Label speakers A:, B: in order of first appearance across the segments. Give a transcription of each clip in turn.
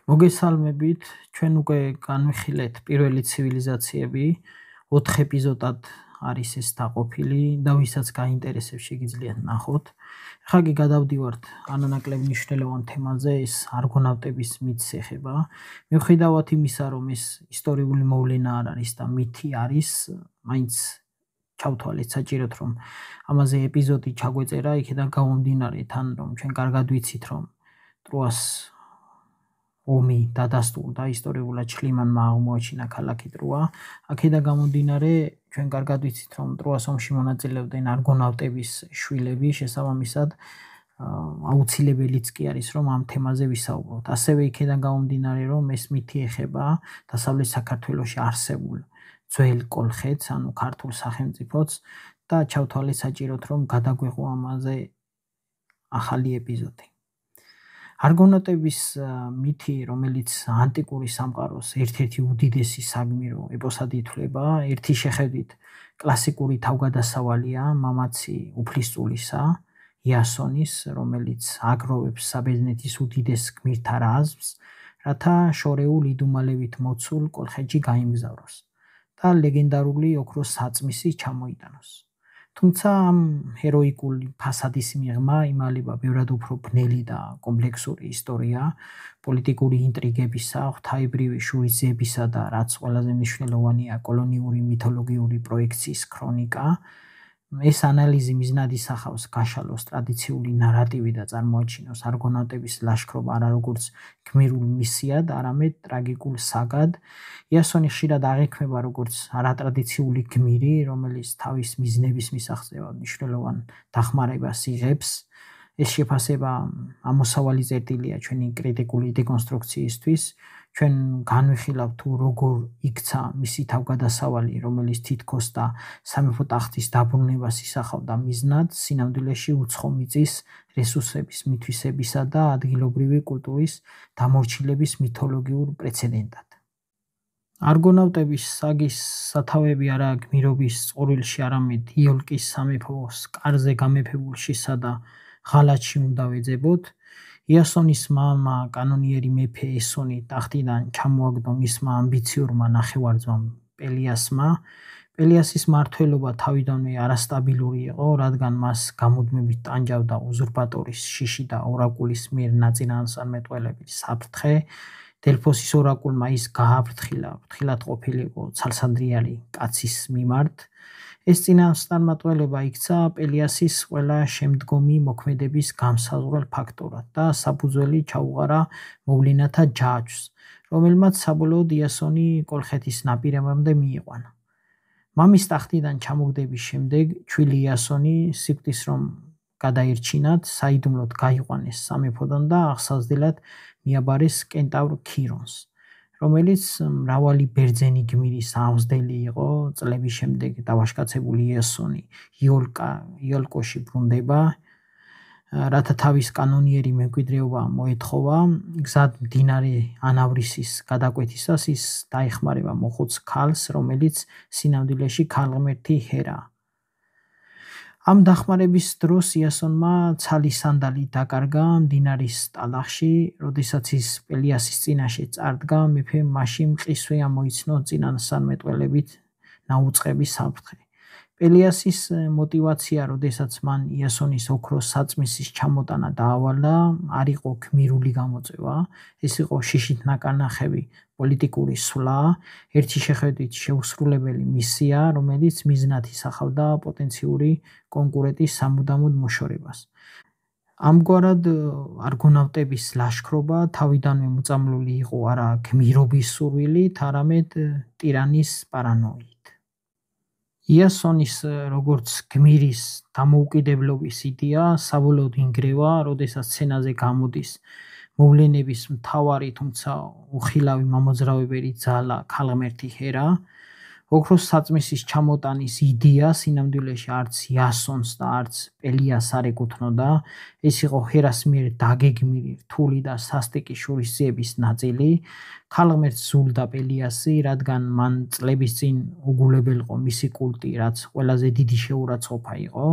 A: მოგესალმებით, ჩვენ უკვე განვიხილეთ პირველი ცივილიზაციები, 4 ეპიზოდად არის ეს დაყოფილი და ვისაც გაინტერესებს შეგიძლიათ ნახოთ. ახლა კი გადავდივართ ანანაკლებ მნიშვნელოვან თემაზე, ეს არგონავტების მითს ეხება. მიუხედავად იმისა, რომ ეს ისტორიული მოვლენა არ არის და მითი არის, მაინც ჩავთვალეთ საჭიროდ, რომ ამაზე ეპიზოდი ჩაგვეწერა, იქიდან გამომდინარე თან, რომ ჩვენ კარგად ვიცით, რომ ტროას ომი დადასტურდა ისტორიულად შლიმანმა აღმოაჩინა ქალაქი ტროა. აქედან გამომდინარე, ჩვენ კარგად ვიცით, რომ ტროას ომში მონაწილეობდნენ არგონავტების შვილები, შესაბამისად აუცილებელიც კი არის, რომ ამ თემაზე ვისაუბროთ. ასევე იქედან გამომდინარე, რომ ეს მითი ეხება დასავლეთ საქართველოში არსებულ ძველ კოლხეთს, ანუ ქართულ სახელმწიფოც და ჩავთვალეთ საჭიროდ, რომ გადაგვეღო ამაზე ახალი ეპიზოდი. არგონავტების მითი, რომელიც ანტიკური სამყაროს ერთ-ერთი უდიდესი საგმირო ეპოსად ითვლება, ერთი შეხედვით კლასიკური თავგადასავალია მამაცი უფლისწულისა, იასონის, რომელიც აგროვებს საბერძნეთის უდიდეს გმირთა რაზმს, რათა შორეულ იდუმალებით მოცულ კოლხეთში გაიმგზავროს და ლეგენდარული ოქროს საწმისი ჩამოიტანოს. თუმცა ამ ჰეროიკული ფასადის მიღმა იმალება ბევრად უფრო ბნელი და კომპლექსური ისტორია, პოლიტიკური ინტრიგებისა, ღვთაებრივი შურისძიებისა და რაც ყველაზე მნიშვნელოვანია, კოლონიური მითოლოგიური პროექციის ქრონიკა. ეს ანალიზი მიზნად ისახავს გაშალოს ტრადიციული ნარატივი და წარმოაჩინოს არგონავტების ლაშქრობა არა როგორც გმირულ მისიად, არამედ ტრაგიკულ საგად. იასონი ხშირად აღიქმება როგორც არატრადიციული გმირი, რომელიც თავის მიზნების მისაღწევად მნიშვნელოვან დახმარებას იღებს. ეს შეფასება ამოსავალი წერტილია ჩვენი კრიტიკული დეკონსტრუქციისთვის. ჩვენ განვიხილავთ თუ როგორ იქცა მისი თავგადასავალი, რომელიც თითქოს და სამეფო ტახტის დაბრუნებას ისახავდა მიზნად, სინამდვილეში უცხო მიწის რესურსების მითვისებისა და ადგილობრივი კულტურის დამორჩილების მითოლოგიურ პრეცედენტად. არგონავტების საგის სათავეები არა გმირობის წყურვილში, არამედ იოლკის სამეფოს კარზე გამეფებულშისა და ღალატში უნდა ვეძებოთ. იასონის მამა, კანონიერი მეფე ესონი ტახტიდან ჩამოაგდო მისმა ამბიციურმა ნახევარ-ძმამ პელიასმა. პელიასის მმართველობა თავიდანვე არასტაბილური იყო, რადგან მას გამუდმებით ტანჯავდა უზურპატორის შიში და ორაკულის მიერ ნაწინასწარმეტყველების საფრთხე. დელფოსის ორაკულმა ის გააფრთხილა, ფრთხილად ყოფილიყო ცალსადრიალი კაცის მიმართ. ეს წინასწარმეტყველება იქცა პელიასის ყველა შემდგომი მოქმედების გამსაზღვრელ ფაქტორად და საფუძველი ჩაუყარა მოვლენათა ჯაჭვს, რომელმაც საბოლოოდ იასონი კოლხეთის ნაპირებამდე მიიყვანა. მამის ტახტიდან ჩამოგდების შემდეგ ჩვილი იასონი სიკვდის რომ გადაირჩინათ, საიდუმლოდ გაიყვანეს სამეფოდან და აღსაზრდელად მიაბარეს კენტავრ ქირონს, რომელიც მრავალი ბერძენი გმირის აღმზრდელი იყო. წლების შემდეგ დავაშკაცებული იასონი იოლკოში ბრუნდება, რათა თავის კანონიერი მემკვიდრეობა მოეთხოვა. გზად მდინარე ანავრისის გადაკვეთისას ის დაეხმარება მოხუც ქალს, რომელიც სინამდვილეში ქალღმერთი ჰერაა. ამ დახმარების დროს იასონმა ცალი სანდალი დაკარგა მდინარის ტალახში, როდესაც ის პელიასის წინაშე წარდგა, მეფემ მაშინ მყისვე ამოიცნო წინასწარმეტყველებით ნაუწყები საფრთხე. პელიასის მოტივაცია, როდესაც მან იასონის ოქროს საწმისის ჩამოტანა დაავალა, არ იყო გმირული გამოწვევა, ეს იყო შიშით ნაკანახევი პოლიტიკური სვლა, ერთი შეხედვით შეუსრულებელი მისია, რომელიც მიზნად ისახავდა პოტენციური კონკურენტის სამუდამოდ მოშორებას. ამგვარად არგონავტების ლაშქრობა თავიდანვე მოწამლული იყო არა გმირობის სურვილით, არამედ ტირანის პარანოით. იასონის როგორც გმირის დამოუკიდებლობის იდეა საბოლოოდ ინგრევა, როდესაც სცენაზე გამოდის მოვლენების მთავარი, თუმცა უხილავი მამოძრავებელი ძალა ქალღმერთი ჰერა. ოქროს საწმისის ჩამოტანის იდეა სინამდვილეში არც იასონს და არც პელიას არ ეკუთვნოდა. ეს იყო ჰერას მიერ დაგეგმილი რთული და სასტიკი შურისძიების ნაწილი. ქალღმერთს ზულდა პელიასი, რადგან მან წლების წინ უგულებელყო მისი კულტი, რაც ყველაზე დიდი შეურაცხყოფა იყო.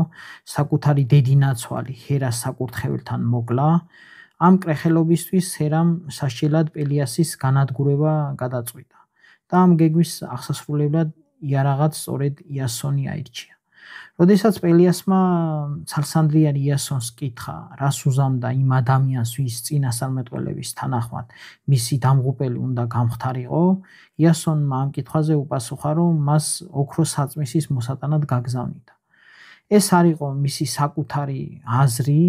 A: საკუთარი დედინაცვალი ჰერას საკურთხეველთან მოკლა. ამ კრეხელობისთვის ჰერამ სასჯელად პელიასის განადგურება გადაწყვიტა და ამ გეგმის აღსასრულებლად იარაღად სწორედ იასონი აირჩია. როდესაც პელიასმა ცალსანდრიანი იასონს კითხა, რას უზამდა იმ ადამიანს, ვის წინასწარმეტყველების თანახმად მისი დამღუპელი უნდა გამხდარიყო, იასონმა ამ კითხვაზე უპასუხა, რომ მას ოქროს საწმისის მოსატანად გაგზავნიდა. ეს არ იყო მისი საკუთარი აზრი,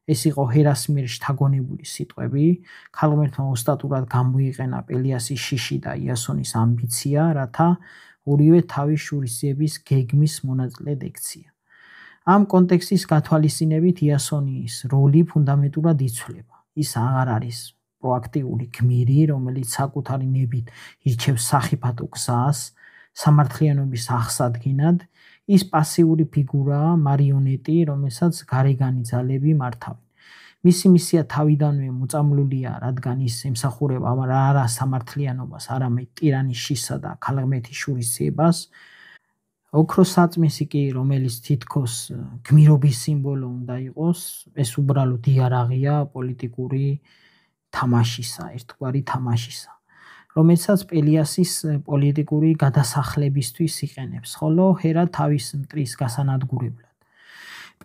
A: ეს იყო ჰერას მიერ შთაგონებული სიტყვები, ქალღმერთმა ოსტატურად გამოიყენა პელიასის შიში და იასონის ამბიცია, რათა ორივე თავის შურისძიების გეგმის მონაწილედ ექცია. ამ კონტექსტის გათვალისწინებით იასონის როლი ფუნდამენტურად იცვლება. ის აღარ არის პროაქტიული გმირი, რომელიც საკუთარი ნებით ირჩევს სახიფათო გზას სამართლიანობის აღსადგენად, ის პასიური ფიგურაა, მარიონეტი, რომელსაც გარეგანი ძალები მართავენ. მისი მისია თავიდანვე მოწამლულია, რადგან ის ემსახურება არა სამართლიანობას, არამედ ტირანის და ქალღმერთის შურისძიებას. ოქროს საწმისი კი, რომელიც თითქოს გმირობის სიმბოლო უნდა იყოს, ეს უბრალოდ იარაღია პოლიტიკური თამაშისა, ერთგვარი თამაშისა, რომელსაც პელიასის პოლიტიკური გადასახლებისთვის იყენებს, ხოლო ჰერა თავის მტრის გასანადგურებლად.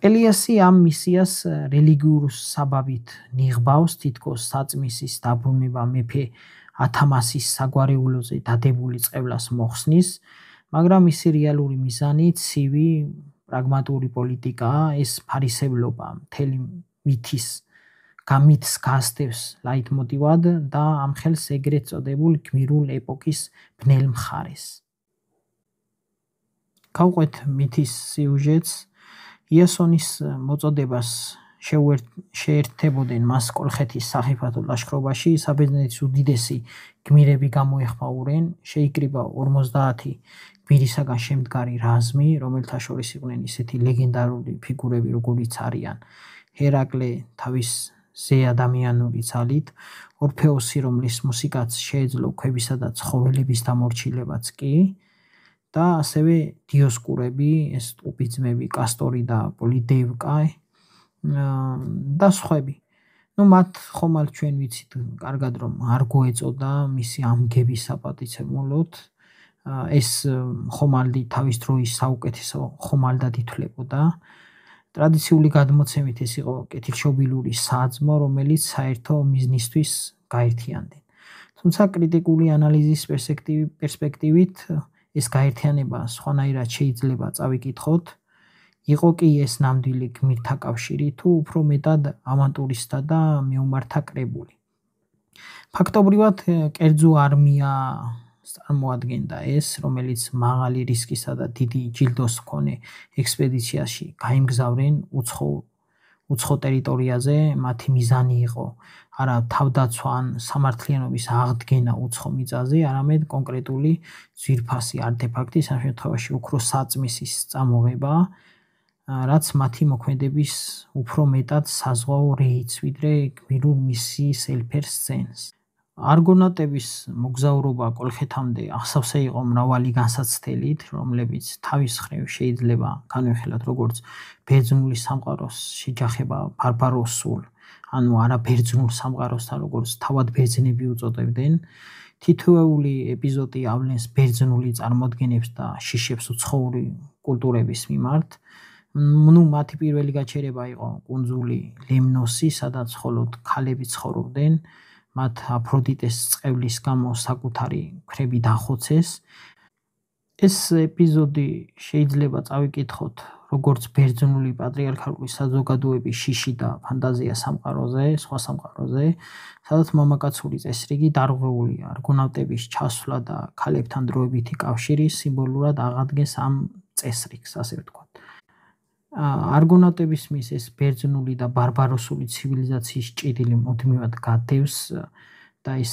A: პელიასი ამ მისიას რელიგიურ საბაბით ნიღბავს, თითქოს საწმისის დაბრუნება მეფე ათამასის საგვარეულოზე დადებული წყევლას მოხსნის, მაგრამ მისი რეალური მიზანი ცივი პრაგმატული პოლიტიკაა, ეს ფარისევლობა მთელი მითს გასდევს ლაიტმოტივად და ამხელს ეგრეთ წოდებულ გმირულ ეპოქის ბნელ მხარეს. გავყვეთ მითის სიუჟეტს. იასონის მოწოდებას შეერთებოდნენ მას კოლხეთის სახიფათო ლაშქრობაში, საბერძნეთის უდიდესი გმირები გამოეხმაურნენ, შეიკრიბა 50 გმირისაგან შემდგარი რაზმი, რომელთა შორის იყვნენ ისეთი ლეგენდარული ფიგურები, როგორიც არიან ჰერაკლე თავის ზეადამიანური ძალით, ორფეოსი, რომლის მუსიკაც შეეძლო ქვებისა და ცხოველების დამორჩილებაც კი, და ასევე დიოსკურები, ეს ტყუპიძმები, კასტორი და პოლიდევკა და სხვები. მათ ხომალდ ჩვენ ვიცით კარგად, რომ არ გვეწოდა მისი ამგების საპატიცემულოდ. ეს ხომალდი თავის დროის საუკეთესო ხომალდად ითვლებოდა. ტრადიციული გადმოცემით ეს იყო კეთილშობილური საძმო, რომელიც საერთო მიზნისთვის გაერთიანდნენ. თუმცა კრიტიკული ანალიზის პერსპექტივით ეს გაერთიანება სხვანაირად შეიძლება წავიკითხოთ. იყო კი ეს ნამდვილი გმირთა კავშირი, თუ უფრო მეტად ავანტურისტთა და მეომართა კრებული. ფაქტობრივად კერძო არმია წარმოადგენდა ეს, რომელიც მაღალი რისკისა და დიდი ჯილდოს მქონე ექსპედიციაში გაიმგზავრნენ უცხო ტერიტორიაზე. მათი მიზანი იყო არა თავდაცვა ან სამართლიანობის აღდგენა უცხო მიწაზე, არამედ კონკრეტული ძვირფასი არტეფაქტის, ამ შემთხვევაში ოქროს საწმისის წამოღება, რაც მათი მოქმედების უფრო მეტად საზღვაო რეიდს, ვიდრე გმირულ მისიის ელფერ სცენს. არგონავტების მოგზაურობა კოლხეთამდე ახსავსე იყო მრავალი განსაცდელით, რომლებიც თავის მხრივ შეიძლება განვიხილოთ როგორც ბერძნული სამყაროს შეჯახება ბარბაროსულ, ანუ არაბერძნულ სამყაროსთან, როგორც თავად ბერძნები უწოდებდნენ. თითოეული ეპიზოდი ავლენს ბერძნული წარმოდგენებს და შიშებს უცხოური კულტურების მიმართ. მათი პირველი გაჩერება იყო კუნძული ლემნოსი, სადაც მხოლოდ ქალები ცხოვრობდნენ. მათ აფროდიტეს წყევლის გამო საკუთარი მხრები დახოცეს. ეს ეპიზოდი შეიძლება წავიკითხოთ როგორც ბერძნული პატრიარქალური საზოგადოების შიში და ფანტაზია სამყაროზე, სხვა სამყაროზე, სადაც მამაკაცური წესრიგი დარღვეულია. არგონავტების ჩასვლა და ქალებთან დროებითი კავშირი სიმბოლურად აღადგენს ამ წესრიგს, ასე ვთქვათ. არგონავტების მის ეს ბერძნული და ბარბაროსული ცივილიზაციის ჭიდილი მუდმივად გადევს და ის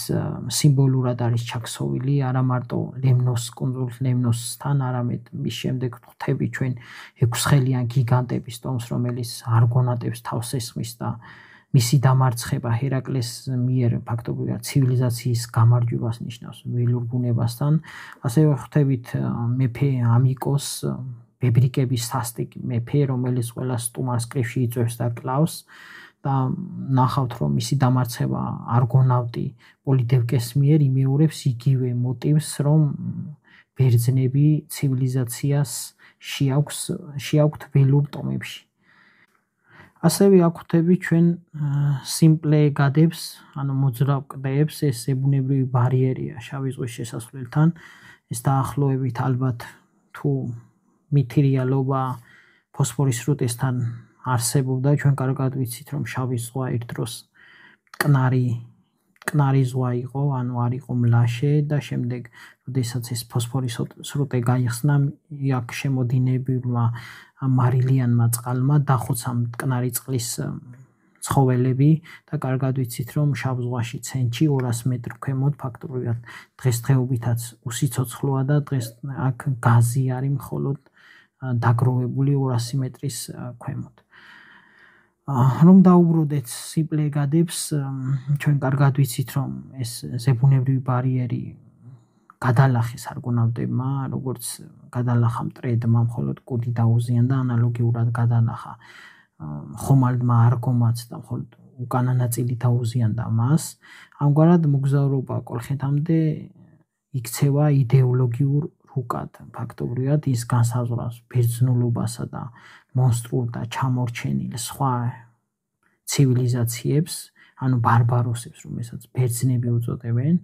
A: სიმბოლურად არის ჩაქსოვილი არა მარტო ლემნოს კუნძულ ლემნოსთან, არამედ მის შემდეგ ხვდები ჩვენ ექვსხელიან გიგანტების ტომს, რომელიც არგონავტებს თავს ესხმის და მისი დამარცხება ჰერაკლეს მიერ ფაქტობრივად ცივილიზაციის გამარჯვებას ნიშნავს ველურ ბუნებასთან. ასევე ხვდებით მეფე ამიკოს, ბებრიკების სასტიკ მეფე, რომელიც ყველა სტუმარს კრივში იწვევს და კლავს და ნახავთ, რომ მისი დამარცხება არგონავტი პოლიდევკეს მიერ იმეორებს იგივე მოტივს, რომ ბერძნები ცივილიზაციას შეაქვთ ველურ ტომებში. ასევე აქვთები ჩვენ სიმპლე გადებს, ანუ მოძრავ კლდეებს, ეს ზებუნებრივი ბარიერია შავი ზღვის შესასვლელთან. ეს დაახლოებით ალბათ თუ მითი რეალობა ფოსფორის სრუტესთან არსებობდა, ჩვენ კარგად ვიცით, რომ შავი ზღვა ერთ დროს მტკნარი ზღვა იყო, ანუ არ იყო მლაშე და შემდეგ, როდესაც ეს ფოსფორის სრუტე გაიხსნა, აქ შემოდინებულმა მარილიანმა წყალმა დახოცა მტკნარი წყლის ცხოველები და კარგად ვიცით, რომ შავ ზღვაში ცენტში 200 მეტრ ქვემოთ ფაქტობრივად დღესდღეობითაც უსიცოცხლოა და დღეს აქ გაზი არის მხოლოდ დაგროვებული 200 მეტრის ქვემოთ. რომ დაუბრუნდეთ სიმპლე გადებს, ჩვენ კარგად ვიცით, რომ ეს ზებუნებრივი ბარიერი გადალახეს არგონავტებმა, როგორც გადალახა მტრედმა, მხოლოდ კუდი დაუზიანდა, ანალოგიურად გადალახა ხომალდმა არგომაც და მხოლოდ უკანა ნაწილი დაუზიანდა მას. ამგვარად მოგზაურობა კოლხეთამდე იქცევა იდეოლოგიურ რუკად. ფაქტობრივად ის განსაზღვრავს ბერძნულობასა და მონსტრულ და ჩამორჩენილ სხვა ცივილიზაციებს, ანუ ბარბაროსებს, რომელსაც ბერძნები უწოდებენ.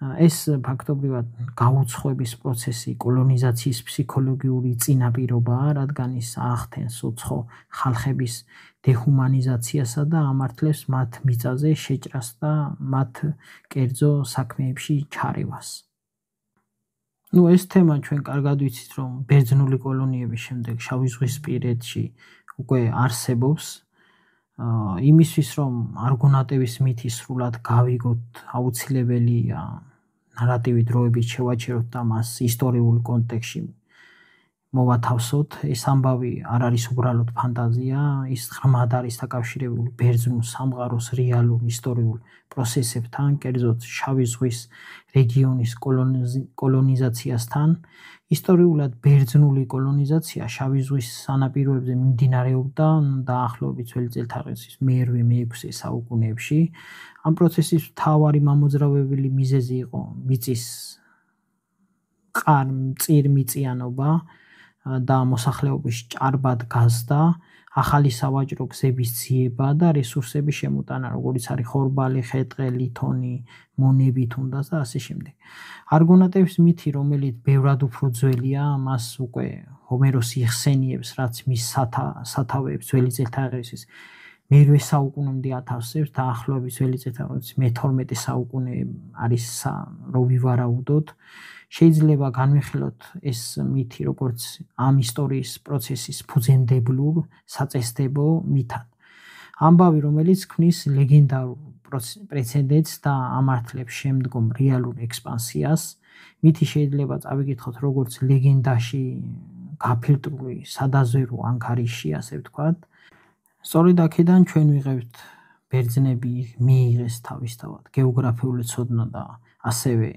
A: ეს ფაქტობრივად გაუცხოების პროცესი კოლონიზაციის ფსიქოლოგიური წინაპირობაა, რადგან ის აახდენს უცხო ხალხების დეჰუმანიზაციასა და ამართლებს მათ მიწაზე შეჭრას და მათ კერძო საქმეებში ჩარევას. ეს თემა ჩვენ კარგად ვიცით, რომ ბერძნული კოლონიების შემდეგ შავი ზღვისპირეთში უკვე არსებობს. იმისთვის, რომ არგონავტების მითი სრულად გავიგოთ, აუცილებელია ნარატივი დროებით შევაჩეროთ და მას ისტორიულ კონტექსტში მოვათავსოთ. ეს ამბავი არ არის უბრალოდ ფანტაზია, ის ღრმად არის დაკავშირებული ბერძნულ სამყაროს რეალურ ისტორიულ პროცესებთან, კერძოდ შავი ზღვის რეგიონის კოლონიზაციასთან. ისტორიულად ბერძნული კოლონიზაცია შავი ზღვის სანაპიროებზე მიმდინარეობდა დაახლოებით ძველი წელთაღრიცხვის მე-6 საუკუნეებში. ამ პროცესის მთავარი მამოძრავებელი მიზეზი იყო მიწის მწირმიწიანობა და მოსახლეობის ჭარბად გაზრდა, ახალი სავაჭრო გზების ძიება და რესურსების შემოტანა, როგორიც არის ხორბალი, ხე-ტყე, ლითონი, მონები თუნდაც და ასე შემდეგ. არგონავტების მითი, რომელიც ბევრად უფრო ძველია, მას უკვე ჰომეროსი იხსენიებს, რაც მის სათავეებს ძველი წელთაღრიცხვის მე-8 საუკუნემდე ათავსებს, დაახლოებით ძველი წელთაღრიცხვის მე-12 საუკუნე არის რო ვივარაუდოთ. შეიძლება განვიხილოთ ეს მითი როგორც ამ ისტორიის პროცესის ფუძემდებლურ საწესდებო მითად. ამბავი, რომელიც ქმნის ლეგენდარულ პრეცედენტს და ამართლებს შემდგომ რეალურ ექსპანსიას. მითი შეიძლება წავიკითხოთ როგორც ლეგენდაში გაფილტრული სადაზვერვო ანქარიში, ასე ვთქვათ. სწორედ აქედან ჩვენ ვიღებთ ბერძნები მიიღეს თავისთავად გეოგრაფიული ცოდნა და ასევე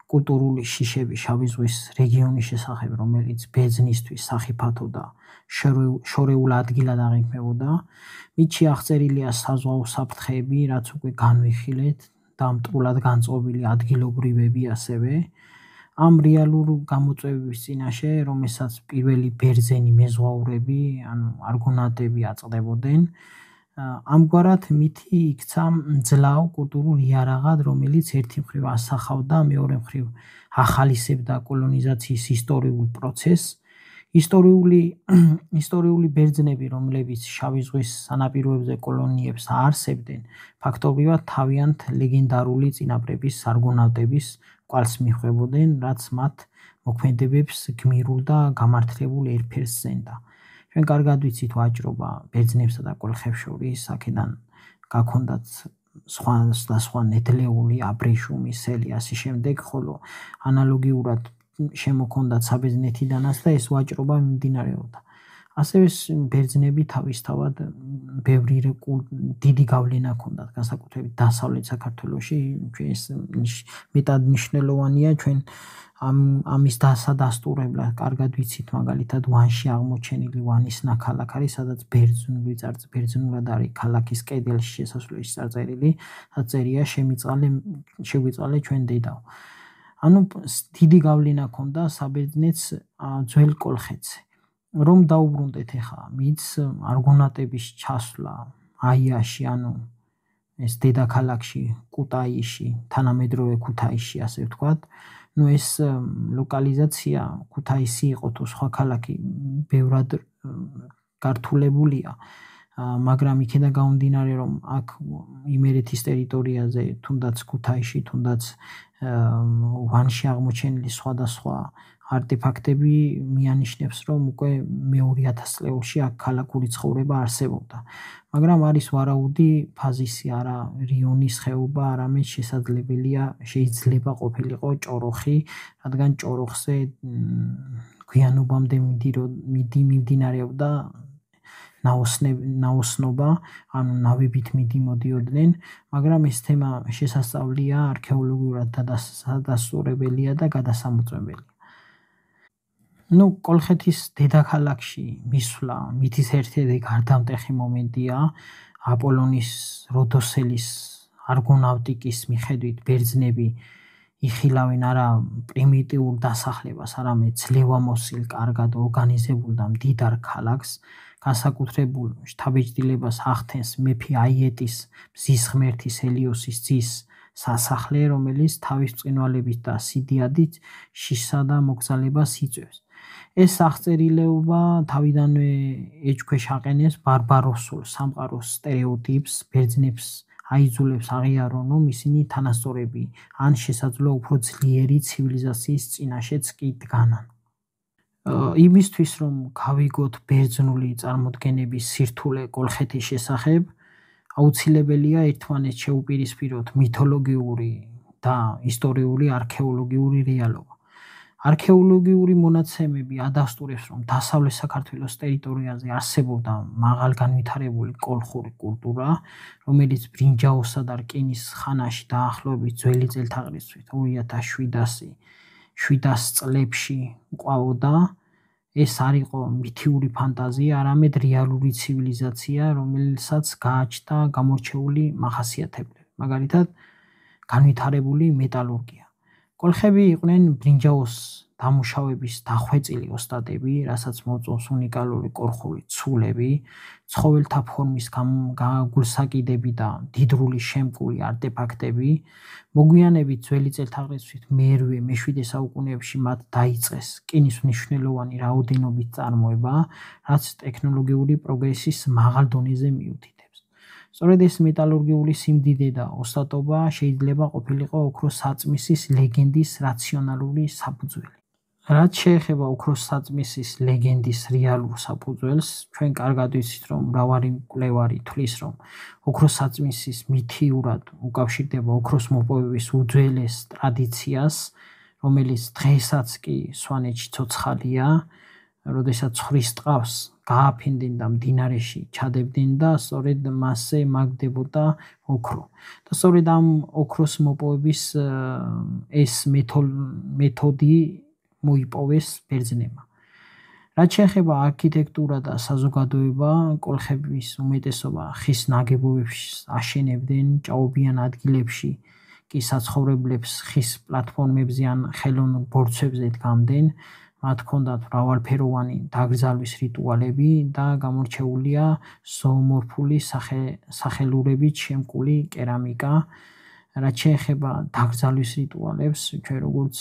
A: კულტურული შიშები შავი ზღვის რეგიონის შესახებ, რომელიც ბერძნისთვის სახიფათო და შორეულ ადგილად აღიქმებოდა. მითში აღწერილია საზღვაო საფრთხეები, რაც უკვე განვიხილეთ და მტრულად განწყობილი ადგილობრივები ასევე. ამ რეალურ გამოწვევების წინაშე, რომელსაც პირველი ბერძენი მეზღვაურები, ანუ არგონავტები აწყდებოდნენ, ამგვარად მითი იქცა მძლავ კულტურულ იარაღად, რომელიც ერთი მხრივ ასახავდა, მეორე მხრივ ახალისებდა კოლონიზაციის ისტორიულ პროცესს. ისტორიული ბერძნები, რომლებიც შავი ზღვის სანაპიროებზე კოლონიებს აარსებდნენ, ფაქტობრივად თავიანთ ლეგენდარული წინაპრების არგონავტების კვალს მიჰყვებოდნენ, რაც მათ მოქმედებებს გმირულ და გამართლებულ ერფერს სცემდა. ჩვენ კარგად ვიცით ვაჭრობა ბერძნებსა და კოლხებს შორის, აქედან გაქონდათ სხვა ნედლეული, აბრეშუმი, სელი, ასე შემდეგ, ხოლო ანალოგიურად შემოქონდათ საბერძნეთიდანაც და ეს ვაჭრობა მიმდინარეობდა. ასევე ბერძნები თავისთავად ბევრი დიდი გავლენა ჰქონდათ განსაკუთრებით დასავლეთ საქართველოში. ეს მეტად მნიშვნელოვანია ჩვენ ამის დასადასტურებლად კარგად ვიცით მაგალითად ვანში აღმოჩენილი ვანის ნაქალაქ არის, სადაც ბერძნულად არის ქალაქის კედელში შესასვლელის წარწერილი, წერია შეგვიწყალე ჩვენ დედაო. ანუ დიდი გავლენა ჰქონდა საბერძნეთს ძველ კოლხეთზე. რომ დაუბრუნდეთ ახლა მითს არგონატების ჩასვლა აიაში, ანუ ეს დედაქალაქში, კუტაისში, თანამედროვე ქუთაისში, ასე ვთქვათ. ეს ლოკალიზაცია ქუთაისი იყო თუ სხვა ქალაქი ბევრად გართულებულია, მაგრამ იქიდან გამომდინარე, რომ აქ იმერეთის ტერიტორიაზე, თუნდაც ქუთაისში, თუნდაც ვანში აღმოჩენილი სხვადასხვა არტეფაქტები მიანიშნებს, რომ უკვე მე-2000 წლებში აქ ქალაქური ცხოვრება არსებობდა. მაგრამ არის ვარაუდი ფაზისი, არა რიონის ხეობა, არამედ შეიძლება ყოფილიყო ჭოროხი, რადგან ჭოროხზე გვიანობამდე მიმდინარეობდა ნაოსნობა, ანუ ნავებით მიდიოდნენ, მაგრამ ეს თემა შესასწავლია, არქეოლოგიურად დასასწორებელია და გადასამოწმებელია. კოლხეთის დედაქალაქში მისვლა მითის ერთ-ერთი გარდამტეხი მომენტია. აპოლონის როდოსელის არგონავტიკის მიხედვით ბერძნები იხილავენ არა პრიმიტიურ დასახლებას, არამედ ძლევამოსილ, კარგად ორგანიზებულ და მდიდარ ქალაქს. განსაკუთრებულ შთაბეჭდილებას ახდენს მეფე აიეტის მზის ღმერთის ჰელიოსის ძის სასახლე, რომელიც თავის ბრწყინვალებით და სიდიადით შიშსა და მოგზაურობას იწვევს. ეს აღწერილება თავიდანვე ეჭქვეშ აყენებს ბარბაროსულ სამყაროს სტერეოტიპს, ბერძნებს აიძულებს აღიარონ, რომ ისინი თანასწორები ან შესაძლოა უფრო ძლიერი ცივილიზაციის წინაშეც კი დგანან. იმისთვის, რომ გავიგოთ ბერძნული წარმოდგენების სირთულე კოლხეთის შესახებ, აუცილებელია ერთმანეთს შეუპირისპიროთ მითოლოგიური და ისტორიული არქეოლოგიური რეალობა. არქეოლოგიური მონაცემები ადასტურებს, რომ დასავლეთ საქართველოს ტერიტორიაზე არსებობდა მაღალგანვითარებული კოლხური კულტურა, რომელიც ბრინჯაოსა და რკინის ხანაში დაახლოებით ძველი წელთაღრიცხვით 2700 წლებში ყვაოდა. ეს არ იყო მითიური ფანტაზია, არამედ რეალური ცივილიზაცია, რომელსაც გააჩნდა გამორჩეული მახასიათებლები, მაგალითად განვითარებული მეტალურგია. კოლხები იყვნენ ბრინჯაოს დამუშავების დახვეწილი ოსტატები, რასაც მოწონს უნიკალური კოლხური ცულები, ცხოველთა ფორმის გულსაკიდები და მდიდრული შემკული არტეფაქტები. მოგვიანებით ძველი წელთაღრიცხვით მე-7 საუკუნეებში მათ დაიწყეს რკინის მნიშვნელოვანი რაოდენობით წარმოება, რაც ტექნოლოგიური პროგრესის მაღალ დონეზე მიუთითებს. სწორედ ეს მეტალურგიული სიმდიდე და ოსტატობა შეიძლება ყოფილიყო ოქროს საწმისის ლეგენდის რაციონალური საფუძველი. რაც შეეხება ოქროს საწმისის ლეგენდის რეალურ საფუძველს, ჩვენ კარგად ვიცით, რომ მრავალი მკვლევარი თვლის, რომ ოქროს საწმისის მითიურად უკავშირდება ოქროს მოპოვების უძველეს ტრადიციას, რომელიც დღესაც კი სვანეთში ცოცხალია, როდესაც ცხრის ტყავს გააფენდნენ და მდინარეში ჩადებდნენ და სწორედ მასზე მაგდებოდა ოქრო. და სწორედ ამ ოქროს მოპოვების ეს მეთოდი მოიპოვეს ბერძნებმა. რაც შეეხება არქიტექტურა და საზოგადოება, კოლხების უმეტესობა ხის ნაგებობებს აშენებდნენ, ჭაობიან ადგილებში კი საცხოვრებლებს ხის პლატფორმებზე ან ხელოვნურ ბორცვებზე დგამდნენ. მათ ჰქონდათ მრავალფეროვანი დაკრძალვის რიტუალები და გამორჩეულია ზოომორფული სახელურებით შემკული კერამიკა. რაც შეეხება დაკრძალვის რიტუალებს, ჩვენ როგორც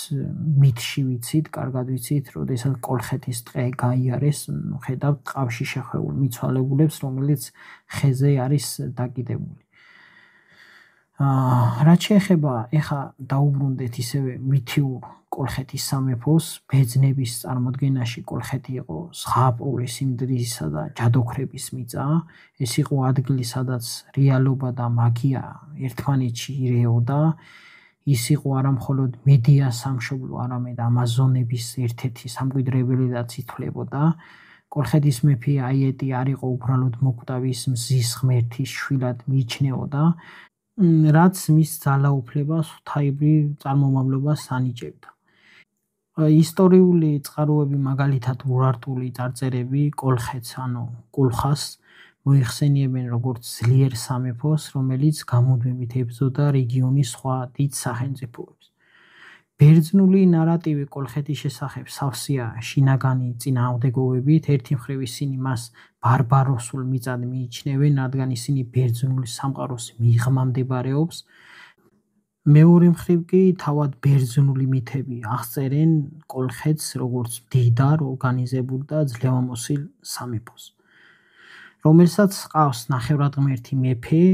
A: მითში ვიცით, კარგად ვიცით, როდესაც კოლხეთის ტყე გაიარეს, ხედავთ ყავში შეხვეულ მიცვალებულებს, რომელიც ხეზე არის დაკიდებული. რაც შეეხება, ეხა დაუბრუნდეთ ისევე მითიურ კოლხეთის სამეფოს, ბერძნების წარმოდგენაში კოლხეთი იყო ზღაპრული სიმდიდრისა და ჯადოქრების მიწა. ეს იყო ადგილი, სადაც რეალობა და მაგია ერთმანეთში ირეოდა. ის იყო არა მხოლოდ მედია სამშობლო, არამედ ამაზონების ერთ-ერთი სამკვიდრებელიც ითვლებოდა. კოლხეთის მეფე აიეტი არ იყო უბრალოდ მოკვდავის მზის ღმერთის შვილად მიიჩნეოდა, რაც მის ძალაუფლებას ღვთაებრივ წარმომავლობას ანიჭებდა. ისტორიული წყაროები, მაგალითად ურარტული წარწერები კოლხეთს, ანუ კულხას მოიხსენიებენ როგორც ძლიერ სამეფოს, რომელიც გამუდმებით ებრძოდა რეგიონის სხვა დიდ სახელმწიფოებს. ბერძნული ნარატივი კოლხეთის შესახებ სავსეა შინაგანი წინააღმდეგობებით. ერთი მხრივ ისინი მას ბარბაროსულ მიწად მიიჩნევენ, რადგან ისინი ბერძნული სამყაროს მიღმა მდებარეობს. მეორე მხრივ კი თავად ბერძნული მითები აღწერენ კოლხეთს როგორც მდიდარ, ორგანიზებულ და ძლევამოსილ სამეფოს, რომელსაც ჰყავს ნახევრადღმერთი მეფე,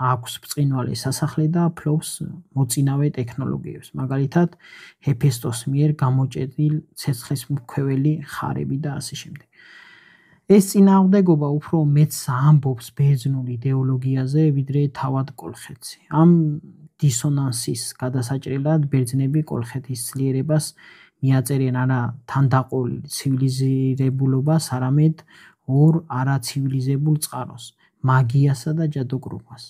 A: აქვს ბრწყინვალე სასახლე და ფლობს მოწინავე ტექნოლოგიებს, მაგალითად ჰეფესტოს მიერ გამოჭედილ ცეცხლისმქვეველი ხარები და ასე შემდეგ. ეს წინააღმდეგობა უფრო მეტს ამბობს ბერძნულ იდეოლოგიაზე, ვიდრე თავად კოლხეთზე. ამ დისონანსის გადასაჭრელად ბერძნები კოლხეთის ძლიერებას მიაწერენ არა თანდაყოლილ ცივილიზირებულობას, არამედ ორ არაცივილიზებულ წყაროს, მაგიასა და ჯადოქრობას.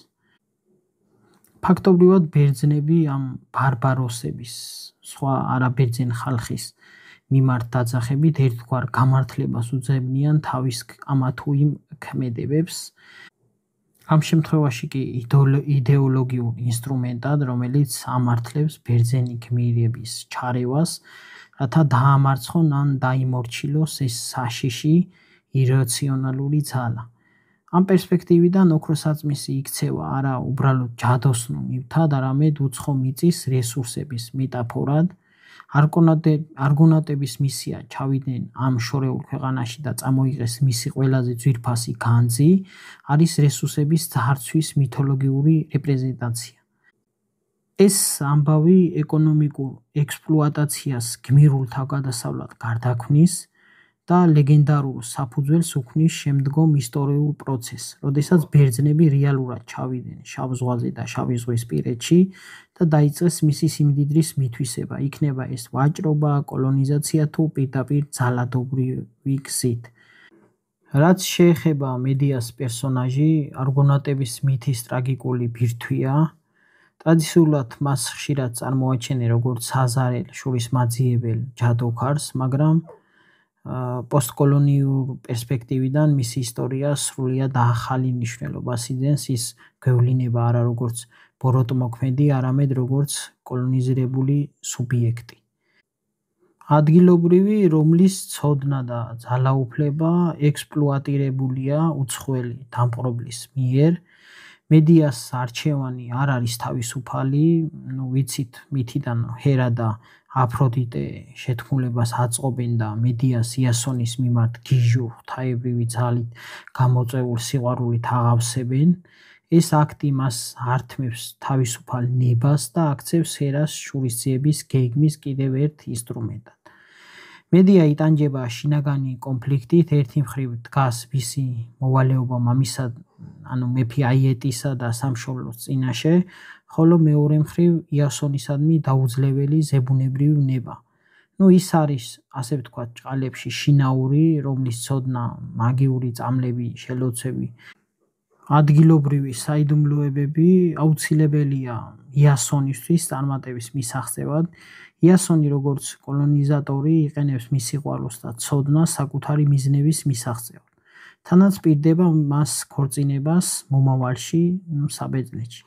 A: ფაქტობრივად ბერძნები ამ ბარბაროსების, სხვა არაბერძენ ხალხის მიმართ დაძახებით ერთგვარ გამართლებას უძებნიან თავის ამა თუ იმ ქმედებებს, ამ შემთხვევაში კი იდეოლოგიურ ინსტრუმენტად, რომელიც ამართლებს ბერძენი გმირების ჩარევას, რათა დაამარცხონ ან დაიმორჩილოს ეს საშიში ირაციონალური ძალა. ამ პერსპექტივიდან ოქროსაწმისი იქცევა არა უბრალოდ ჯადოსნურ ნივთად, არამედ უცხო მიწის რესურსების მეტაფორად. არგონავტების მისია ჩავიდნენ ამ შორეულ ქვეყანაში და წამოიღეს მისი ყველაზე ძვირფასი განძი, არის რესურსების ძარცვის მითოლოგიური რეპრეზენტაცია. ეს ამბავი ეკონომიკურ ექსპლუატაციას გმირულ თავგადასავლად გარდაქმნის და ლეგენდარულ საფუძველს უქმნის შემდგომ ისტორიულ პროცესს, როდესაც ბერძნები რეალურად ჩავიდნენ შავ ზღვაზე და შავი ზღვისპირეთში და დაიწყეს მისი სიმდიდრის მითვისება. იქნება ეს ვაჭრობა, კოლონიზაცია თუ პირდაპირ ძალადობრივი გზით. რაც შეეხება მედეას პერსონაჟი, არგონავტების მითის ტრაგიკული ბირთვია. ტრადიციულად მას ხშირად წარმოაჩენენ როგორც საზარელ შურისმაძიებელ ჯადოქარს, მაგრამ პოსტკოლონიურ პერსპექტივიდან მისი ისტორია სრულიად ახალი მნიშვნელობას იძენს. ის გვევლინება არა როგორც ბოროტმოქმედი, არამედ როგორც კოლონიზირებული სუბიექტი. ადგილობრივი, რომლის ცოდნა და ძალაუფლება ექსპლუატირებულია უცხოელი დამპყრობლის მიერ. მედეას არჩევანი არ არის თავისუფალი, ვიცით მითიდან ჰერა და აფროდიტე შეთქმულებას აწყობენ და მედეას იასონის მიმართ გიჟურ ღვთაებრივი ძალით გამოწვეულ სიყვარულით აღავსებენ. ეს აქტი მას ართმევს თავისუფალ ნებას და აქცევს ჰერას შურისძიების გეგმის კიდევ ერთ ინსტრუმენტად. მედეა იტანჯება შინაგანი კონფლიქტით, ერთი მხრივ დგას მისი მოვალეობა მამისა, ანუ მეფე აიეტისა და სამშობლოს წინაშე, ხოლო მეორე მხრივ იასონისადმი დაუძლეველი ზებუნებრივი ნება. ის არის, ასე ვთქვათ, ჭყალებში შინაური, რომლის ცოდნა, მაგიური წამლები, შელოცვები, ადგილობრივი საიდუმლოებები აუცილებელია იასონისთვის წარმატების მისაღწევად. იასონი როგორც კოლონიზატორი იყენებს მის სიყვარულს და ცოდნას საკუთარი მიზნების მისაღწევად. თანაც პირდება მას ქორწინებას მომავალში, საბერძნეთში.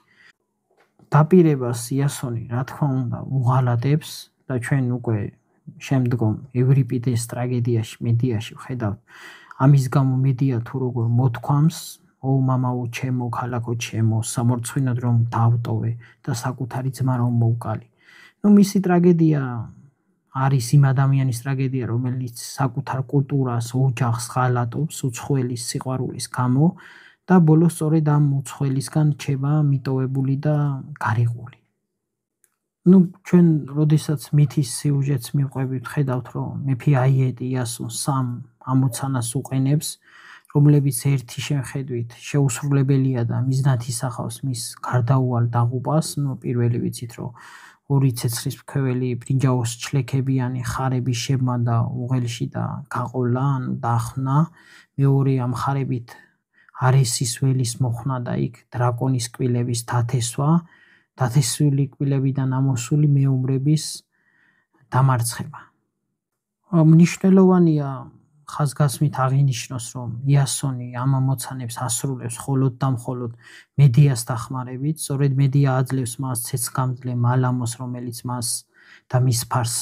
A: დაპირებას იასონი, რა თქმა უნდა, უღალატებს და ჩვენ უკვე შემდგომ ევრიპიდეს ტრაგედიაში მედეაში ვხედავთ. ამის გამო მედეა თუ როგორ მოთქვამს, ო მამაო ჩემო, ქალაქო ჩემო, სამორცხვინოდ რომ დავტოვე და საკუთარი ძმა რომ მოვკალი. მისი ტრაგედია არის იმ ადამიანის ტრაგედია, რომელიც საკუთარ კულტურას, ოჯახს ღალატობს უცხოელის სიყვარულის გამო და ბოლოს სწორედ ამ უცხოელისგან რჩება მიტოვებული და გარიყული. ჩვენ როდესაც მითის სიუჟეტს მივყვებით, ხედავთ, რომ მეფე აიეტი იასონს სამ ამოცანას უყენებს, რომლებიც ერთი შეხედვით შეუსრულებელია და მიზნად ისახავს მის გარდაუვალ დაღუპას. პირველი ვიცით, რომ ორი ცეცხლის მქეველი ბრინჯაოს ჩლექებიანი ხარების შებმა და უღელში და გაყოლა, ანუ დაახმნა. მეორე ამ ხარებით არესის ველის მოხსნა და იქ დრაკონის კბილების დათესვა, დათესვილი კბილებიდან ამოსული მეომრების დამარცხება. მნიშვნელოვანია ხაზგასმით აღინიშნოს, რომ იასონი ამ ამოცანებს ასრულებს მხოლოდ და მხოლოდ მედიას დახმარებით. სწორედ მედია აძლევს მას ცეცხლგამძლე მალამოს, რომელიც მას და მის ფარს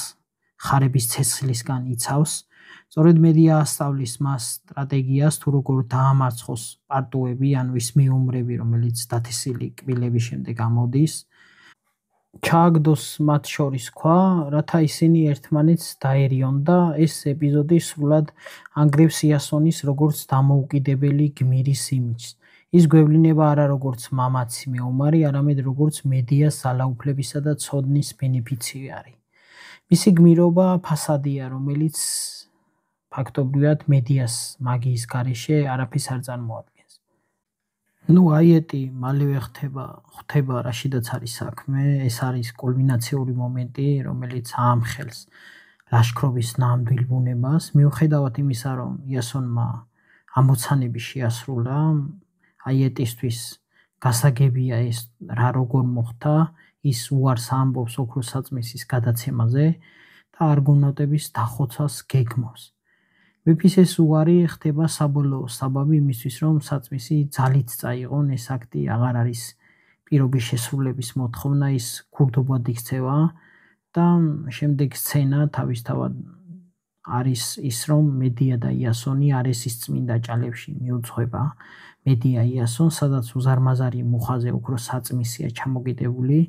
A: ხარების ცეცხლისგან იცავს. სწორედ მედია ასწავლის მას სტრატეგიას, თუ როგორ დაამარცხოს პარტუები, ანუ ის მეომრები, რომელიც დათესილი კბილების შემდეგ ამოდის. ჩააგდოს მათ შორის ქვა, რათა ისინი ერთმანეთს დაერიონ და ეს ეპიზოდი სრულად ანგრევს იასონის როგორც დამოუკიდებელი გმირის იმიჯს. ის გვევლინება არა როგორც მამაცი მეომარი, არამედ როგორც მედიას ძალაუფლებისა და ცოდნის ბენეფიციარი. მისი გმირობა ფასადია, რომელიც ფაქტობრივად მედიას მაგიის გარეშე არაფერს არ წარმოადგენს. აიეტი მალევე ხვდება რაშიდაც არის საქმე. ეს არის კულმინაციური მომენტი, რომელიც აამხელს ლაშქრობის ნამდვილ ბუნებას. მიუხედავად იმისა, რომ იასონმა ამოცანები შეასრულა, აიეტისთვის გასაგებია ეს რა როგორ მოხდა. ის უარს ამბობს ოქროს საწმისის გადაცემაზე და არგონავტების დახოცვას გეგმავს. მეფის ეს უარი ხდება საბოლოო საბაბი იმისთვის, რომ საწმისი ძალით წაიღონ. ეს აქტი აღარ არის პირობის შესრულების მოთხოვნა, ის ქურდობად იქცევა და შემდეგ სცენა თავისთავად არის ის, რომ მედია და იასონი არესის წმინდა ჭალებში მიუძღვება. მედია იასონს, სადაც უზარმაზარი მუხაზე ოქროს საწმისია ჩამოკიდებული,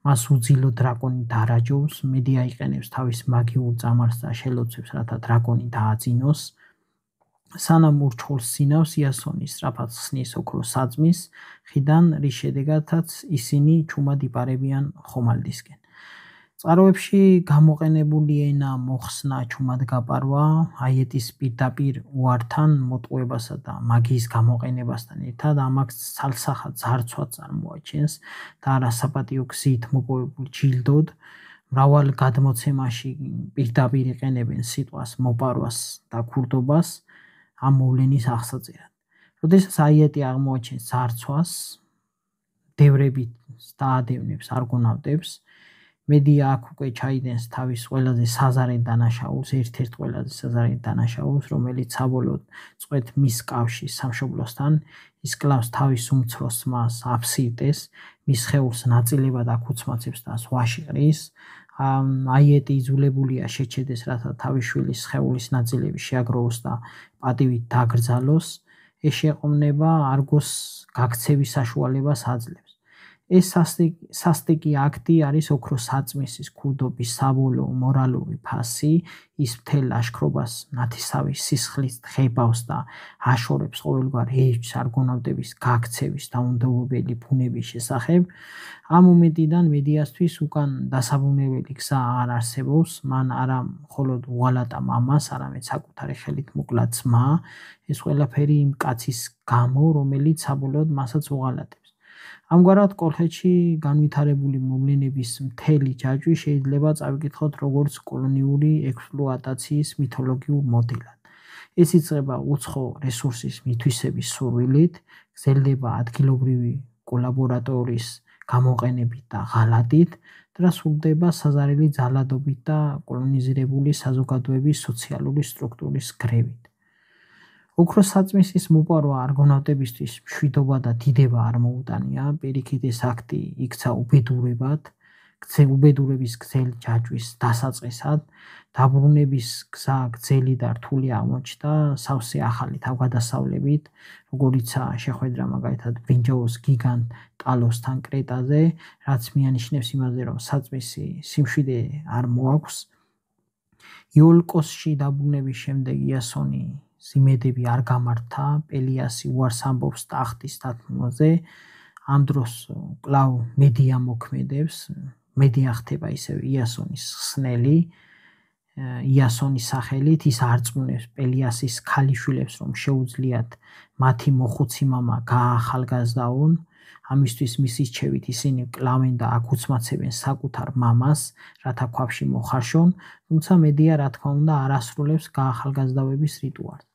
A: მას უძილო დრაკონი დაარაჯობს. მედია იყენებს თავის მაგიურ წამარს და შელოცვებს, რათა დრაკონი დააძინოს. სანამ ურჩხულს სინავს, იასონი სწრაფად ხსნის ოქროს საწმისს ხიდან, რის შედეგადაც ისინი ჩუმად იპარებიან ხომალდისკენ. წყაროებში გამოყენებული ენა მოხსნა, ჩუმად გაპარვა, აიეტის პირდაპირ უართან მოტყუებასა და მაგიის გამოყენებასთან ერთად ამ აქტს ცალსახად ძარცვა წარმოაჩენს და არა საპატიო გზით მოპოვებულ ჯილდოდ. მრავალ გადმოცემაში პირდაპირ იყენებენ სიტყვას მოპარვას და ქურდობას ამ მოვლენის აღსაწერად. როდესაც აიეტი აღმოაჩენს ძარცვას, დევრებით დაადევნებს არგონავტებს. მედია აქ უკვე ჩაიდენს თავის ყველაზე საზარენ დანაშაულს, ერთ-ერთ ყველაზე საზარენ დანაშაულს, რომელიც საბოლოოდ წყვეთ მის კავშირს სამშობლოსთან. ის კლავს თავის უმცროს ძმას აფსირტეს, მის სხეულს ნაწილებად აკუცმაცებს და ზღვაში ყრის. აიეტი იძულებულია შეჩედეს, რათა თავის შვილის სხეულის ნაწილები შეაგროვოს და პატივით დაგრძალოს. ეს შეყრდნობა არგოს გაქცევის საშუალებას აძლევს. ეს სასტიკი აქტი არის ოქროს საწმისის ქურდობის საბოლოო მორალური ფასი. ის მთელ ლაშქრობას ნათესავის სისხლით ღებავს და აშორებს ყოველგვარ ელჩს არგონავტების გაქცევის დაუნდობელი ბუნების შესახებ. ამ მომენტიდან მედიასთვის უკან დასაბრუნებელი გზა არ არსებობს. მან არა მხოლოდ უღალატა მამას, არამედ საკუთარი ხელით მოკლა ძმა. ეს ყველაფერი იმ კაცის გამო, რომელიც საბოლოოდ მასაც უღალატებს. ამგვარად, კოლხეთში განვითარებული მოვლენების მთელი ჯაჭვი შეიძლება წავიკითხოთ როგორც კოლონიური ექსპლუატაციის მითოლოგიურ მოდელად. ეს იწყება უცხო რესურსის მითვისების სურვილით, გრძელდება ადგილობრივი კოლაბორატორის გამოყენებით და ღალატით და სრულდება საზარელი ძალადობით და კოლონიზირებული საზოგადოების სოციალური სტრუქტურის გრევით. ოქროს საწმისის მოპარვა არგონავტებისთვის მშვიდობა და დიდება არ მოუტანია. პირიქით, ეს აქტი იქცა უბედურების გრძელი ჯაჭვის დასაწყისად. დაბრუნების გზა გრძელი და რთული აღმოჩნდა სავსე ახალი თავგადასავლებით, როგორიცაა შეხვედრა მაგალითად ბრინჯაოს გიგანტ ტალოსთან კრეტაზე, რაც მიანიშნებს იმაზე, რომ საწმისი სიმშვიდე არ მოაქვს. იოლკოსში დაბრუნების შემდეგ იასონი ზიმედები არ გამართა. პელიასი უარს ამბობს ტახტის დათმობაზე. ამ დროს კვლავ მედია მოქმედებს. მედია ხდება ისევ იასონის ხსნელი. იასონის სახელით ის არწმუნებს პელიასის ქალიშვილებს, რომ შეუძლიათ მათი მოხუცი მამა გაახალგაზრდაონ. ამისთვის მისის ჩევით ისინი კლავენ და აქ უცმაცებენ საკუთარ მამას, რათა ქვაბში მოხარშონ, თუმცა მედია რა თქმა უნდა არ ასრულებს გაახალგაზრდავების რიტუალს.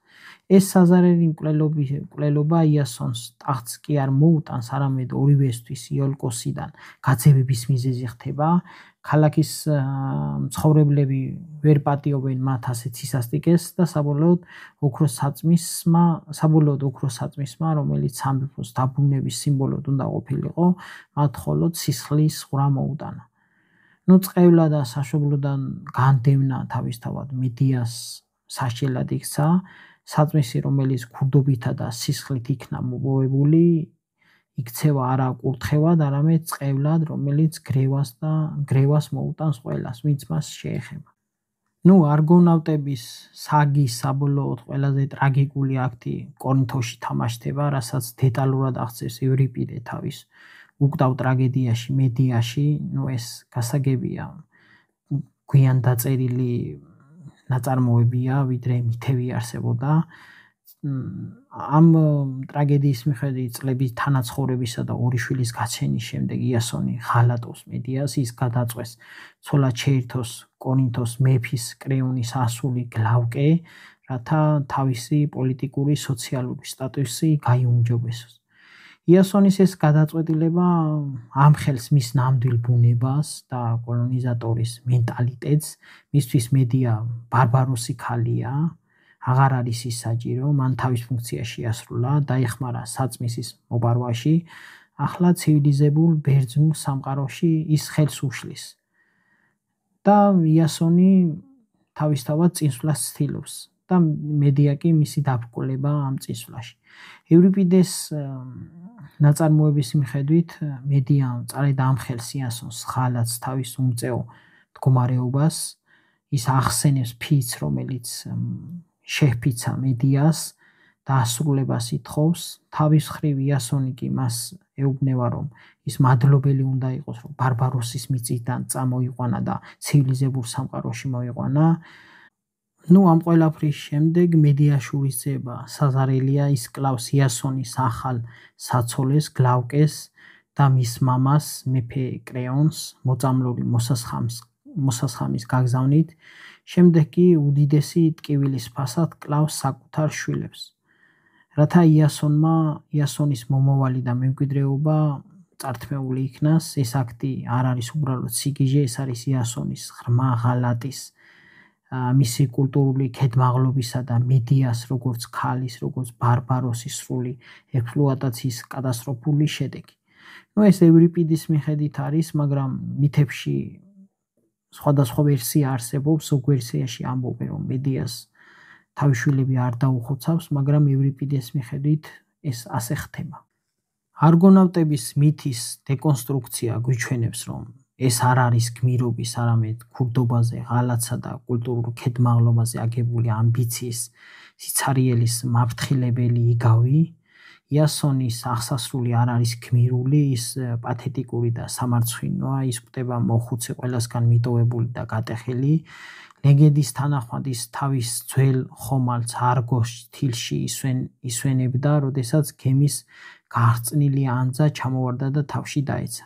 A: ეს საზარელი მკვლელობა იასონს ტახტს კი არ მოუტანს, არამედ ორივესთვის იოლკოსიდან გაძევების მიზეზი ხდება. ქალაქის მცხოვრებლები ვერ პატიობენ მათ ასეთ სისასტიკეს და საბოლოოდ ოქროს საწმისმა, რომელიც სამეფოს დაბრუნების სიმბოლოდ უნდა ყოფილიყო, მათ მხოლოდ სისხლის ღვრა მოუტანა. წყევლა და საშობლოდან განდევნა თავისთავად მედიას საშელად იქცა. საწმისი, რომელიც ქურდობითა და სისხლით იქნა მოპოვებული, იქცევა არა კურთხევად, არამედ წყევლად, რომელიც გრევას მოუტანს ყველას, ვინც მას შეეხება. არგონავტების საგის საბოლოოდ ყველაზე ტრაგიკული აქტი კორინთოში თამაშდება, რასაც დეტალურად აღწერს ევრიპიდე თავის უკტავ ტრაგედიაში მედიაში. ეს გასაგებია, გვიან დაწერილი ნაწარმოებია, ვიდრე მითები არსებობდა. ამ ტრაგედიის მიხედვით წლების თანაცხოვრებისა და ორი შვილის გაჩენის შემდეგ იასონი ღალატობს მედიას, ის გადაწყვეს ცოლად შეირთოს კორინთოს მეფის კრეონის ასული გლავკე, რათა თავისი პოლიტიკური სოციალური სტატუსი გაიუმჯობესოს. იასონის ეს გადაწყვეტილება ამხელს მის ნამდვილ ბუნებას და კოლონიზატორის მენტალიტეტს. მისთვის მედია ბარბაროსი ქალია, აღარ არის ის საჭირო, მან თავის ფუნქცია შეასრულა, დაეხმარა საწმისის მოპარვაში, ახლა ცივილიზებულ ბერძნულ სამყაროში ის ხელს უშლის. და იასონი თავისთავად წინსვლას ცდილობს და მედია კი მისი დაბრკოლება ამ წინსვლაში. ევრიპიდეს ნაწარმოების მიხედვით მედია წარედ ამხელს იასონს ღალატს თავის უმწეო მდგომარეობას, ის ახსენებს ფიცს, რომელიც შეჰფიცა მედიას და ასრულებას ითხოვს. თავის მხრივ იასონი კი მას ეუბნება, რომ ის მადლობელი უნდა იყოს, რომ ბარბაროსის მიწიდან წამოიყვანა და ცივილიზებულ სამყაროში მოიყვანა. ამ ყველაფრის შემდეგ მედია შურისძიება საზარელია, ის კლავს იასონის ახალ საცოლეს გლავკეს და მის მამას მეფე კრეონს მოწამლული მოსასხამის გაგზავნით. შემდეგ კი უდიდესი ტკივილის ფასად კლავს საკუთარ შვილებს. რათა იასონის მომავალი და მემკვიდრეობა წართმეული იქნას, ეს აქტი არ არის უბრალოდ სიგიჟე, ეს არის იასონის ღრმა ღალატის, მისი კულტურული ქედმაღლობისა და მედიას როგორც ქალის, როგორც ბარბაროსის სრული ექსპლუატაციის კატასტროფული შედეგი. ეს ევრიპიდის მიხედვით არის, მაგრამ მითებში სხვადასხვა ვერსია არსებობს. ზოგ ვერსიაში ამბობენ, რომ მედიას თავის შვილები არ დაუხოცავს, მაგრამ ევრიპიდეს მიხედვით ეს ასე ხდება. არგონავტების მითის დეკონსტრუქცია გვიჩვენებს, რომ ეს არ არის გმირობის, არამედ ქურდობაზე, ღალატსა და კულტურულ ქედმაღლობაზე აგებული ამბიციის სიცარიელის მაფრთხილებელი იგავი. იასონის აღსასრული არ არის გმირული, ის პათეტიკური და სამარცხვინოა, ის ხვდება მოხუცე, ყველასგან მიტოვებული და გატეხილი. ლეგენდის თანახმად ის თავის ძველ ხომალდს არგოს თილში ისვენებდა, როდესაც გემის გახრწნილი ანძა ჩამოვარდა და თავში დაეცა.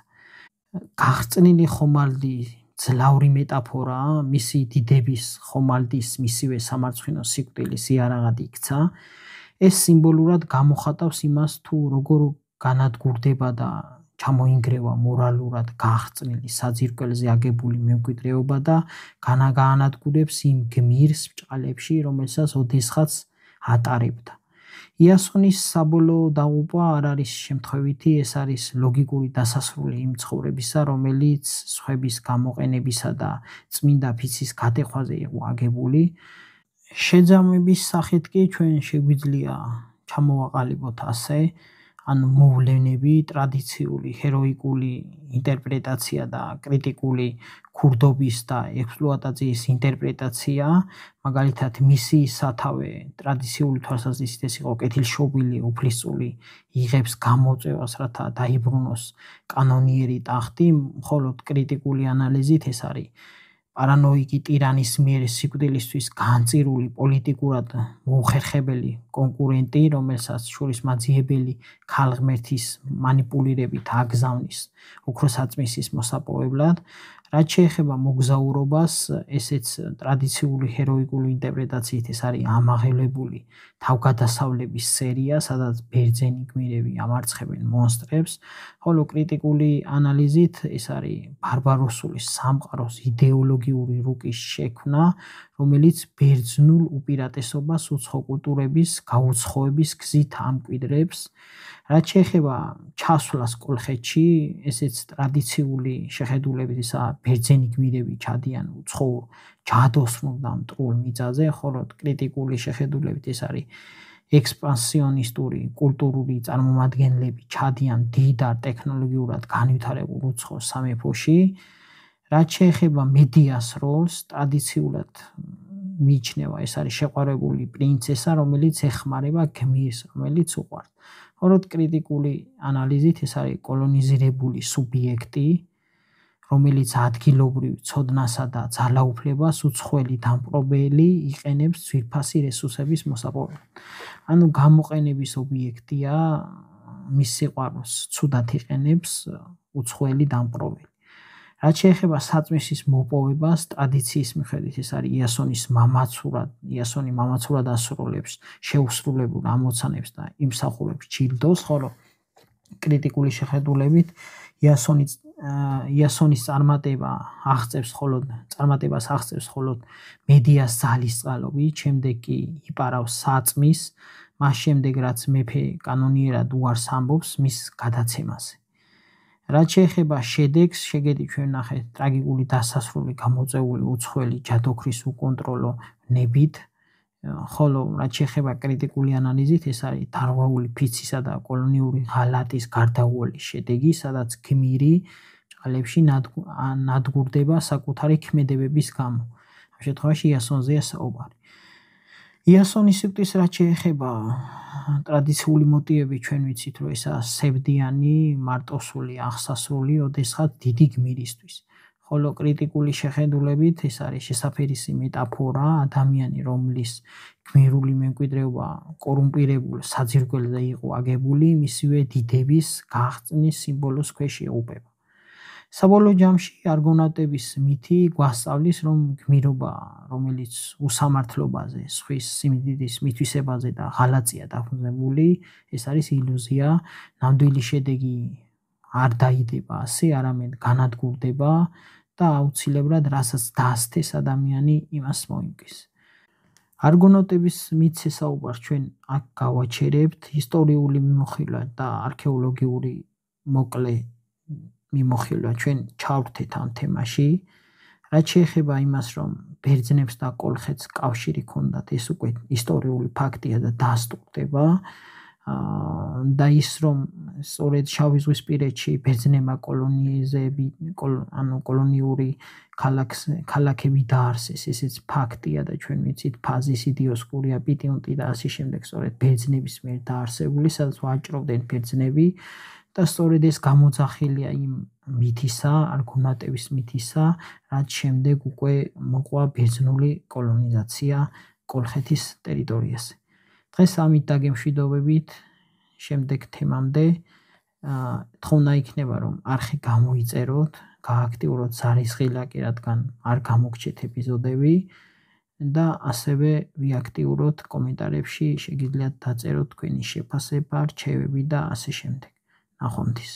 A: გახრწნილი ხომალდი ძლავრი მეტაფორაა, მისი დიდების ხომალდის მისივე სამარცხვინო სიკვდილის იარაღად იქცა. ეს სიმბოლურად გამოხატავს იმას, თუ როგორ განადგურდება და ჩამოინგრევა მორალურად გახრწნილი საძირკველზე აგებული მემკვიდრეობა და გაანადგურებს იმ გმირს ბჭყალებში, რომელსაც ოდესღაც ატარებდა. იასონის საბოლოო დაღუპვა არ არის შემთხვევითი, ეს არის ლოგიკური დასასრული იმ ცხოვრებისა, რომელიც სხვების გამოყენებისა და წმინდა ფიცის გატეხვაზე იყო აგებული. შეძამების სახით კი ჩვენ შეგვიძლია ჩამოვაყალიბოთ ასე, მოვლენები, ტრადიციული ჰეროიკული ინტერპრეტაცია და კრიტიკული ქურდობის და ექსპლუატაციის ინტერპრეტაცია. მაგალითად, მისი სათავე ტრადიციული თვალსაზრისით ეს იყო კეთილშობილი უფლისწული იღებს გამოწვევას, რათა დაიბრუნოს კანონიერი ტახტი, მხოლოდ კრიტიკული ანალიზით ეს არის პარანოიკი ტირანის მიერ სიკვდილისთვის განწირული პოლიტიკურად მოუხერხებელი კონკურენტი, რომელსაც შურისმაძიებელი ქალღმერთის მანიპულირებით აგზავნის ოქროსაწმისის მოსაპოვებლად. რაც შეეხება მოგზაურობას, ესეც ტრადიციული ჰეროიკული ინტერპრეტაციით ეს არის ამაღელებული თავგადასავლების სერია, სადაც ბერძენი გმირები ამარცხებენ მონსტრებს, ხოლო კრიტიკული ანალიზით ეს არის ბარბაროსული სამყაროს იდეოლოგიური რუკის შექმნა, რომელიც ბერძნულ უპირატესობას უცხო კულტურების გაუცხოების გზით ამკვიდრებს. რაც შეეხება ჩასვლას კოლხეთში, ესეც ტრადიციული შეხედულებით ისა ბერძენი გმირები ჩადიან უცხოურ ჯადოსნურ და მტრულ მიწაზე, ხოლო კრიტიკული შეხედულებით ეს არის ექსპანსიონისტური კულტურული წარმომადგენლები ჩადიან დიდარ ტექნოლოგიურად განვითარებულ უცხო სამეფოში. რაც შეეხება მედიას როლს, ტრადიციულად მიიჩნევა ეს არის შეყვარებული პრინცესა, რომელიც ეხმარება გმირს, რომელიც უყვარს. ხოლო კრიტიკული ანალიზით ეს არის კოლონიზირებული სუბიექტი, რომელიც ადგილობრივ ცოდნასა და ძალაუფლებას უცხოელი დამპყრობელი იყენებს ძვირფასი რესურსების მოსაპოვებლად. ანუ გამოყენების ობიექტია, მის სიყვარულს ცუდად იყენებს უცხოელი დამპყრობელი. რაც შეეხება საწმისის მოპოვებას, ტრადიციის მიხედვით ეს არის იასონი მამაცურად ასრულებს შეუსრულებულ ამოცანებს და იმსახურებს ჯილდოს, ხოლო კრიტიკული შეხედულებით იასონის წარმატებას აღწევს მხოლოდ მედიას ძალისწყალობით, შემდეგ კი იპარავს საწმის, მას შემდეგ რაც მეფე კანონიერად უარს ამბობს მის გადაცემაზე. რაც შეეხება შედეგს, შეგედი ჩვენ ნახეთ ტრაგიკული დასასრული გამოწვეული უცხოელი ჯადოქრის უკონტროლო ნებით, ხოლო რაც შეეხება კრიტიკული ანალიზით, ეს არის დარღვეული ფიცისა და კოლონიური ღალატის გარდაუვალი შედეგი, სადაც გმირი ჭყალებში ნადგურდება საკუთარი ქმედებების გამო. ამ შემთხვევაში იასონზეა საუბარი. იასონის სიკვდილს რაც შეეხება ტრადიციული მოტივები, ჩვენ ვიცით, რომ ესაა სევდიანი, მარტოსული, აღსასრული, ოდესღაც დიდი გმირისთვის. ხოლო კრიტიკული შეხედულებით ეს არის შესაფერისი მეტაფორა, ადამიანი, რომლის გმირული მემკვიდრეობა კორუმპირებულ საძირკველზე იყო აგებული, მისივე დიდების გაღწნის სიმბოლოს ქვეშ ეუბება. საბოლოო ჯამში არგონავტების მითი გვასწავლის, რომ გმირობა, რომელიც უსამართლობაზე, სხვის სიმდიდრის მითვისებაზე და ღალატზეა დაფუძნებული, ეს არის ილუზია. ნამდვილი შედეგი არ დაიდება ასე, არამედ განადგურდება და აუცილებლად რასაც დასთეს ადამიანი, იმას მოიმკის. არგონავტების მითს ესაუბარს ჩვენ აქ გავაჩერებთ, ისტორიული მიმოხილვა და არქეოლოგიური მოკლე მიმოხილვა ჩვენ ჩავრთეთ ამ თემაში. რაც შეეხება იმას, რომ ბერძნებს და კოლხეთს კავშირი ჰქონდათ, ეს უკვე ისტორიული ფაქტია და დასტურდება. და ის რომ სწორედ შავი ზღვისპირეთში ბერძნებმა კოლონიური ქალაქები დაარსეს, ესეც ფაქტია და ჩვენ ვიცით ფაზისი, დიოსკურია, პიტიუნტი და ასე შემდეგ, სწორედ ბერძნების მიერ დაარსებული, სადაც ვაჭრობდნენ ბერძნები და სწორედ ეს გამოძახილია იმ მითისა, არგონავტების მითისა, რაც შემდეგ უკვე მოყვა ბერძნული კოლონიზაცია კოლხეთის ტერიტორიაზე. დღეს ამით დაგემშვიდობებით, შემდეგ თემამდე თხოვნა იქნება, რომ არხი გამოიწეროთ, გააქტიუროთ ზარისხილაკი, რადგან არ გამოგჩეთ ეპიზოდები და ასევე ვიაქტიუროთ კომენტარებში, შეგიძლიათ დაწეროთ თქვენი შეფასება, რჩევები და ასე შემდეგ. ნახვამდის.